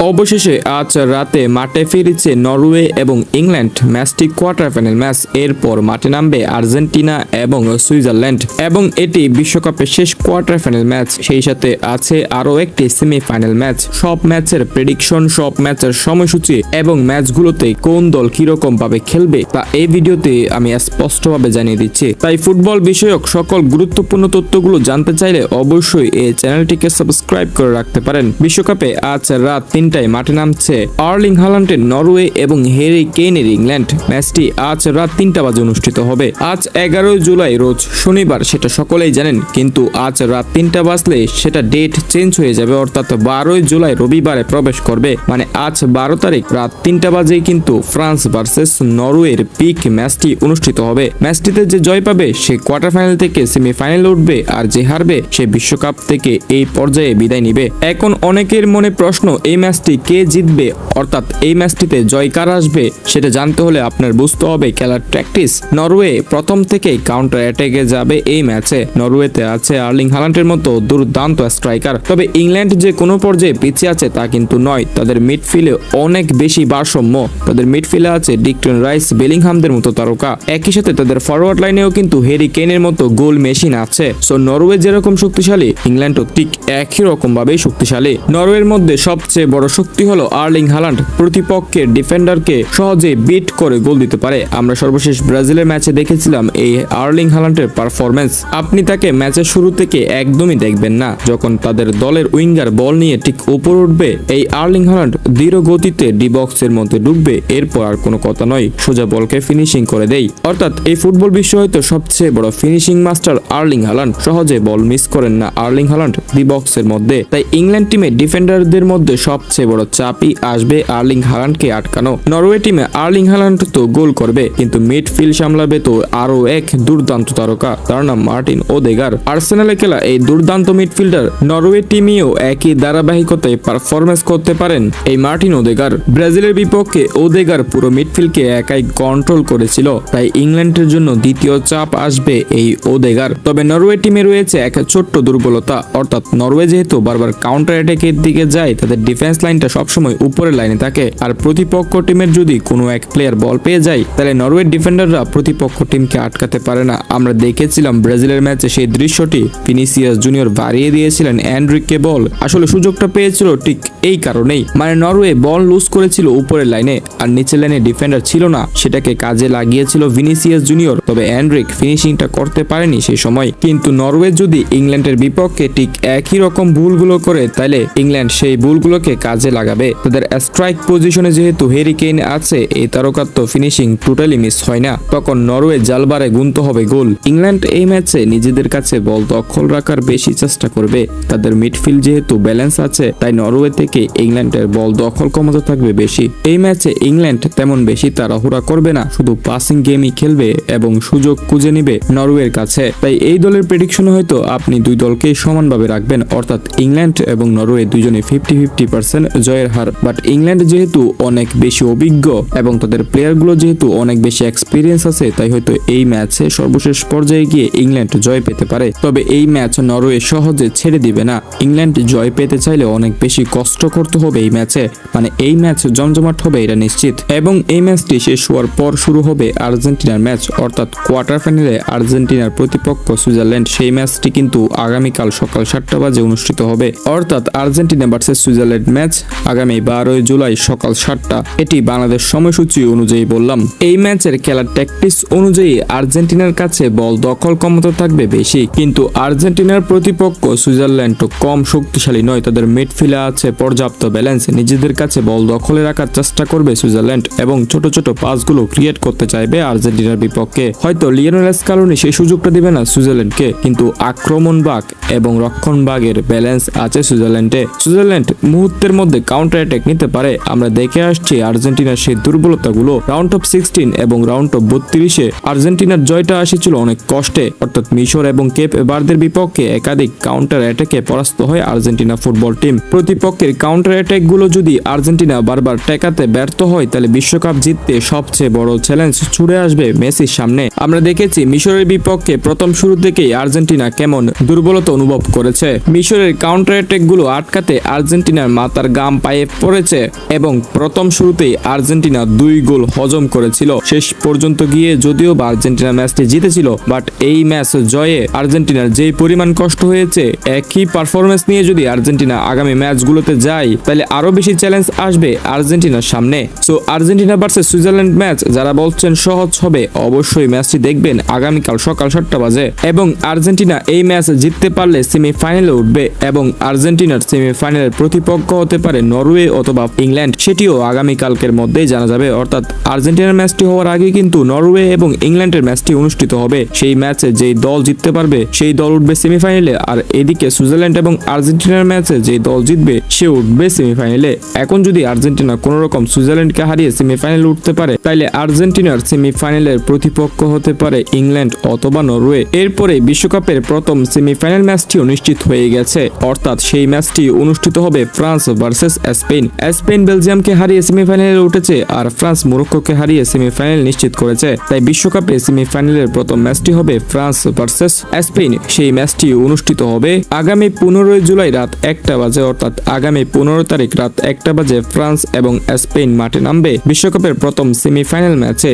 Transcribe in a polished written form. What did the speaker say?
অবশেষে আজ রাতে মাঠে ফিরেছে নরওয়ে এবং ইংল্যান্ড। ম্যাচটি কোয়ার্টার ফাইনাল ম্যাচ। এরপর মাঠে নামবে আর্জেন্টিনা এবং সুইজারল্যান্ড এবং এটি বিশ্বকাপের শেষ কোয়ার্টার ফাইনাল ম্যাচ। সেই সাথে আছে আরও একটি সেমিফাইনাল ম্যাচ। সব ম্যাচের প্রেডিকশন, সব ম্যাচের সময়সূচি এবং ম্যাচগুলোতে কোন দল কিরকম ভাবে খেলবে তা এই ভিডিওতে আমি স্পষ্টভাবে জানিয়ে দিচ্ছি। তাই ফুটবল বিষয়ক সকল গুরুত্বপূর্ণ তথ্যগুলো জানতে চাইলে অবশ্যই এই চ্যানেলটিকে সাবস্ক্রাইব করে রাখতে পারেন। বিশ্বকাপে আজ রাত 3টায় মাঠে নামছে আর্লিং হাল্যান্ডের নরওয়ে এবং হ্যারি কেইনের ইংল্যান্ড। ম্যাচটি আজ রাত 3টা বাজে অনুষ্ঠিত হবে। আজ 11 জুলাই রোজ শনিবার, সেটা সকলেই জানেন, কিন্তু আজ রাত 3টা বাজলে সেটা ডেট চেঞ্জ হয়ে যাবে, অর্থাৎ 12 জুলাই রবিবারে প্রবেশ করবে। মানে আজ 12 তারিখ রাত 3টা বাজেই কিন্তু ফ্রান্স ভার্সেস নরওয়ের পিক ম্যাচটি অনুষ্ঠিত হবে। ম্যাচটিতে যে জয় পাবে সে কোয়ার্টার ফাইনাল থেকে সেমিফাইনালে উঠবে, আর যে হারবে সে বিশ্বকাপ থেকে এই পর্যায়ে বিদায় নিবে। এখন অনেকের মনে প্রশ্ন, এই ম্যাচটি কে জিতবে, অর্থাৎ এই ম্যাচটিতে জয় কার আসবে সেটা জানতে হলে আপনার বুঝতে হবে খেলার প্র্যাকটিস। নরওয়ে প্রথম থেকেই কাউন্টার অ্যাটাকে যাবে এই ম্যাচে। নরওয়েতে আছে আর্লিং হাল্যান্ডের মতো দুর্দান্ত স্ট্রাইকার, তবে ইংল্যান্ড যে কোনো পর্যায়ে পিছিয়ে আছে তা কিন্তু নয়। তাদের মিডফিল্ডে অনেক বেশি ভারসাম্য। তাদের মিডফিল্ডে আছে ডিকটন রাইস, বেলিংহামদের মতো তারকা। একই সাথে তাদের ফরওয়ার্ড লাইনেও কিন্তু হ্যারি কেইনের মতো গোল মেশিন আছে। সো নরওয়ে যেরকম শক্তিশালী, ইংল্যান্ডও ঠিক একই রকম ভাবেই শক্তিশালী। নরওয়ের মধ্যে সবচেয়ে বড় শক্তি হলো আর্লিং হাল্যান্ড। প্রতিপক্ষের ডিফেন্ডারকে সহজে বিট করে গোল দিতে পারে। আমরা সর্বশেষ ব্রাজিলের ম্যাচে দেখেছিলাম এই আর্লিং হাল্যান্ডের পারফরমেন্স। আপনি তাকে ম্যাচের শুরু থেকে একদমই দেখবেন না। যখন তাদের দলের উইঙ্গার বল নিয়ে ঠিক উপর উঠবে, এই আর্লিং হাল্যান্ড দৃঢ় গতিতে ডি বক্সের মধ্যে ঢুকবে, এরপর আর কোনো কথা নয়, সোজা বলকে ফিনিশিং করে দেয়। অর্থাৎ এই ফুটবল বিশ্ব হয়তো সবচেয়ে বড় ফিনিশিং মাস্টার আর্লিং হাল্যান্ড। সহজে বল মিস করেন না আর্লিং হাল্যান্ড ডি বক্সের মধ্যে। তাই ইংল্যান্ড টিমে ডিফেন্ডারদের মধ্যে সবচেয়ে বড় চাপই আসবে আর্লিং হাল্যান্ডকে আটকানো। নরওয়ে টিমে আর্লিং হাল্যান্ড তো গোল করবে, কিন্তু মিডফিল্ড সামলাবে তো আরো এক দুর্দান্ত তারকা, তার নাম মার্টিন ওদেগার। আর্সেনালে খেলা এই দুর্দান্ত মিডফিল্ডার নরওয়ে টিমেও একই ধারাবাহিকতায় পারফরমেন্স করতে পারেন এই মার্টিন ওদেগার। ব্রাজিলের বিপক্ষে ওদেগার পুরো মিডফিল্ডকে একাই কন্ট্রোল করেছিল, তাই ইংল্যান্ডের জন্য দ্বিতীয় চাপ আসবে এই ওদেগার। তবে নরওয়ে টিমে রয়েছে এক ছোট্ট দুর্বলতা, অর্থাৎ নরওয়ে যেহেতু বারবার কাউন্টার অ্যাটাকের দিকে যায়, তাদের ডিফেন্স লাইনটা সবসময় উপরের লাইনে থাকে। আর প্রতিপক্ষ টিমের যদি কোনো এক প্লেয়ার বল পেয়ে যায়, তাহলে নরওয়ের ডিফেন্ডাররা প্রতিপক্ষ টিমকে আটকাতে পারে না। আমরা দেখেছিলাম ব্রাজিলের ম্যাচে সেই দৃশ্যটি। ভিনিসিয়াস জুনিয়র বাড়িয়ে দিয়েছিলেন এন্ড্রিককে বল, আসলে সুযোগটা পেয়েছিল ঠিক এই কারণেই। মানে নরওয়ে বল লুজ করেছিল উপরের লাইনে, আর নিচের লাইনে ডিফেন্ডার ছিল না, সেটাকে কাজে লাগিয়েছিল ভিনিসিয়াস জুনিয়র। তবে এন্ড্রিক ফিনিশিংটা করতে পারেনি সেই সময়। কিন্তু নরওয়ে যদি ইংল্যান্ডের বিপক্ষে ঠিক একই রকম ভুলগুলো করে, তাহলে ইংল্যান্ড সেই ভুলগুলোকে কাজে লাগাবে। তাদের স্ট্রাইক পজিশনে যেহেতু হ্যারি কেইন আছে, এই তারকার তো ফিনিশিং টোটালি মিস হয় না, তখন নরওয়ে জালবারে গুনতে হবে গোল। ইংল্যান্ড এই ম্যাচে নিজেদের কাছে বল দখল রাখার বেশি চেষ্টা করবে। তাদের মিডফিল্ড যেহেতু ব্যালেন্স আছে, তাই নরওয়ে থেকে ইংল্যান্ডের বল দখল ক্ষমতা থাকবে বেশি। এই ম্যাচে ইংল্যান্ড তেমন বেশি তাড়াহুড়া করবে না, শুধু পাসিং গেমই খেলবে এবং সুযোগ খুঁজে নিবে নরওয়ের কাছে। তাই এই দলের প্রেডিকশন হয়তো আপনি দুই দলকেই সমানভাবে রাখবেন, অর্থাৎ ইংল্যান্ড এবং নরওয়ে দুজনে 50-50% জয়ের হার। বাট ইংল্যান্ড যেহেতু অনেক বেশি অভিজ্ঞ এবং তাদের প্লেয়ারগুলো যেহেতু অনেক বেশি এক্সপিরিয়েন্স আছে, তাই হয়তো এই ম্যাচে সর্বশেষ পর্যায়ে গিয়ে ইংল্যান্ড জয় পেতে পারে। তবে এই ম্যাচ নরওয়ে সহজে ছেড়ে দিবে না। ইংল্যান্ড জয় পেতে চাইলে অনেক বেশি কষ্ট করতে হবে এই ম্যাচে। মানে এই ম্যাচ জমজমাট হবে এটা নিশ্চিত। এবং এই ম্যাচটি শেষ হওয়ার পর শুরু হবে আর্জেন্টিনার ম্যাচ, অর্থাৎ কোয়ার্টার ফাইনালে আর্জেন্টিনার প্রতিপক্ষ সুইজারল্যান্ড। সেই ম্যাচটি কিন্তু আগামীকাল সকাল 7টা বাজে অনুষ্ঠিত হবে, অর্থাৎ আর্জেন্টিনা ভার্সেস সুইজারল্যান্ড ম্যাচ আগামী 12 জুলাই সকাল 7টা। এটি বাংলাদেশ সময়সূচি অনুযায়ী বললাম। এই ম্যাচের খেলার ট্যাকটিক্স অনুযায়ী আর্জেন্টিনার কাছে বল দখল ক্ষমতা থাকবে বেশি, কিন্তু আর্জেন্টিনার প্রতিপক্ষ সুইজারল্যান্ড তো কম শক্তিশালী নয়। তাদের মিডফিল্ডে আছে পর্যাপ্ত ব্যালেন্স। নিজেদের কাছে বল দখলে রাখার চেষ্টা করবে সুইজারল্যান্ড এবং ছোট ছোট পাসগুলো ক্রিয়েট করতে চাইবে আর্জেন্টিনার বিপক্ষে। হয়তো লিওনেল স্কালোনি সেই সুযোগটা দিবে না সুইজারল্যান্ডকে, কিন্তু আক্রমণ ভাগ এবং রক্ষণ ভাগের ব্যালেন্স আছে সুইজারল্যান্ডে। সুইজারল্যান্ড মুহূর্তের মধ্যে কাউন্টার অ্যাটাক নিতে পারে। আমরা দেখে আসছি আর্জেন্টিনার সেই দুর্বলতাগুলো। রাউন্ড অফ 16 এবং রাউন্ড অফ 32-এ আর্জেন্টিনার জয়টা আসেছিল অনেক কষ্টে, অর্থাৎ মিশর এবং কেপ ভার্দের বিপক্ষে একাধিক কাউন্টার অ্যাটাকে পরাস্ত হয় আর্জেন্টিনা ফুটবল টিম। প্রতিপক্ষের কাউন্টার অ্যাটাক গুলো যদি আর্জেন্টিনা বারবার টেকাতে ব্যর্থ হয়, তাহলে বিশ্বকাপ জিততে সবচেয়ে বড় চ্যালেঞ্জ ছুড়ে আসবে মেসির সামনে। আমরা দেখেছি মিশরের বিপক্ষে প্রথম শুরু থেকেই আর্জেন্টিনা কেমন দুর্বলতা অনুভব করেছে। মিশরের কাউন্টার অ্যাটাক গুলো আটকাতে আর্জেন্টিনার মাথার গাম পায়ে পড়েছে এবং প্রথম শুরুতেই আর্জেন্টিনা 2 গোল হজম করেছিল। শেষ পর্যন্ত গিয়ে যদিও বা আর্জেন্টিনা ম্যাচটি জিতেছিল, বাট এই ম্যাচ জয়ে আর্জেন্টিনার যেই পরিমাণ কষ্ট হয়েছে, একই পারফরমেন্স নিয়ে যদি আর্জেন্টিনা আগামী ম্যাচগুলোতে যায় তাহলে আরো বেশি চ্যালেঞ্জ আসবে আর্জেন্টিনার সামনে। So Argentina versus Switzerland match যারা বলছেন সহজ হবে, অবশ্যই ম্যাচটি দেখবেন আগামীকাল সকাল 7টা বাজে। এবং আর্জেন্টিনা এই ম্যাচ জিততে পারলে সেমিফাইনালে উঠবে এবং আর্জেন্টিনার সেমিফাইনালের প্রতিপক্ষ হতে পারে নরওয়ে অথবা ইংল্যান্ড, সেটিও আগামীকালকের মধ্যেই জানা যাবে। অর্থাৎ আর্জেন্টিনার ম্যাচটি হওয়ার আগে কিন্তু নরওয়ে এবং ইংল্যান্ডের ম্যাচটি অনুষ্ঠিত হবে। সেই ম্যাচে যেই দল জিততে পারবে সেই দল উঠবে সেমিফাইনালে, আর এদিকে সুইজারল্যান্ড এবং আর্জেন্টিনার ম্যাচে যেই দল জিতবে সে উঠবে সেমিফাইনালে। এখন যদি আর্জেন্টিনা কোনো রকম সুইজারল্যান্ডকে হারিয়ে সেমিফাইনালে উঠতে পারে তাহলে আর্জেন্টিনার সেমিফাইনালের প্রতিপক্ষ হতে পারে ইংল্যান্ড অথবা নরওয়ে। এরপরে বিশ্বকাপের প্রথম সেমিফাইনাল ম্যাচটি নিশ্চিত হয়ে গেছে, অর্থাৎ সেই ম্যাচটি অনুষ্ঠিত হবে ফ্রান্স ভার্সেস স্পেন। স্পেন বেলজিয়ামকে হারিয়ে সেমিফাইনালে উঠেছে আর ফ্রান্স মরক্কোকে হারিয়ে সেমিফাইনাল নিশ্চিত করেছে। তাই বিশ্বকাপে সেমিফাইনালের প্রথম ম্যাচটি হবে ফ্রান্স ভার্সেস স্পেন। সেই ম্যাচটি অনুষ্ঠিত হবে আগামী 15 জুলাই রাত 1টা বাজে, অর্থাৎ আগামী 15 তারিখ রাত 1টা বাজে ফ্রান্স এবং স্পেন মাঠে নামবে বিশ্বকাপের প্রথম সেমিফাইনাল ম্যাচে।